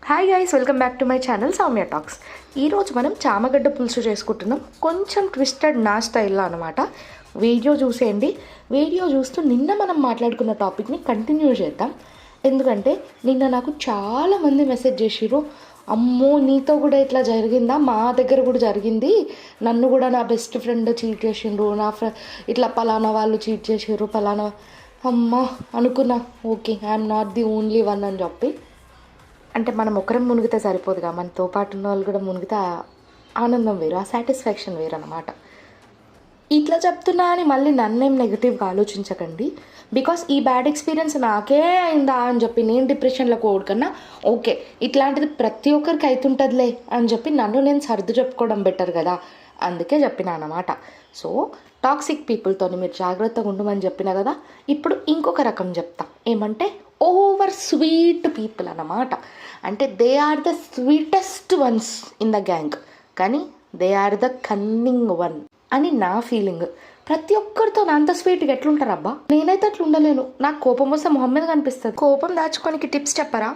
Hi guys, welcome back to my channel Soumya talks. ఈరోజు మనం చామగడ్డ పులుసు చేసుకుంటున్నాం, కొంచెం ట్విస్టెడ్ నా స్టైల్లో అనమాట. వీడియో చూసేయండి. వీడియో చూస్తూ నిన్న మనం మాట్లాడుకున్న టాపిక్ని కంటిన్యూ చేద్దాం. ఎందుకంటే నిన్న నాకు చాలామంది మెసేజ్ చేసిర్రు, అమ్మో నీతో కూడా ఇట్లా జరిగిందా, మా దగ్గర కూడా జరిగింది, నన్ను కూడా నా బెస్ట్ ఫ్రెండ్ చీట్ చేసిండ్రు, ఇట్లా పలానా వాళ్ళు చీట్ చేసిర్రు పలానా. అమ్మ అనుకున్నా, okay I'm not the only one అని చెప్పి. అంటే మనం ఒకరం మునిగితే సరిపోదుగా, మనతో పాటు ఉన్న వాళ్ళు కూడా మునిగితే ఆనందం వేరు, ఆ సాటిస్ఫాక్షన్ వేరు అనమాట. ఇట్లా చెప్తున్నా అని మళ్ళీ నన్నేం నెగిటివ్గా ఆలోచించకండి. బికాస్ ఈ బ్యాడ్ ఎక్స్పీరియన్స్ నాకే అయిందా అని చెప్పి నేను డిప్రెషన్లో పోవడకన్నా, ఓకే ఇట్లాంటిది ప్రతి ఒక్కరికి అవుతుంటుందిలే అని చెప్పి నన్ను నేను సర్దు చెప్పుకోవడం బెటర్ కదా, అందుకే చెప్పిన అనమాట. సో టాక్సిక్ పీపుల్తో మీరు జాగ్రత్తగా ఉండమని చెప్పిన కదా. ఇప్పుడు ఇంకొక రకం చెప్తా, ఏమంటే ఓవర్ స్వీట్ పీపుల్ అన్నమాట. అంటే they are the sweetest ones in the gang, కానీ they are the cunning one అని నా ఫీలింగ్. ప్రతి ఒక్కరితో అంత స్వీట్గా ఎట్లుంటారబ్బా, నేనైతే అట్లా ఉండలేను. నాకు కోపం వస్తే మొహం మీద కనిపిస్తుంది. కోపం దాచుకోనికి టిప్స్ చెప్పరా?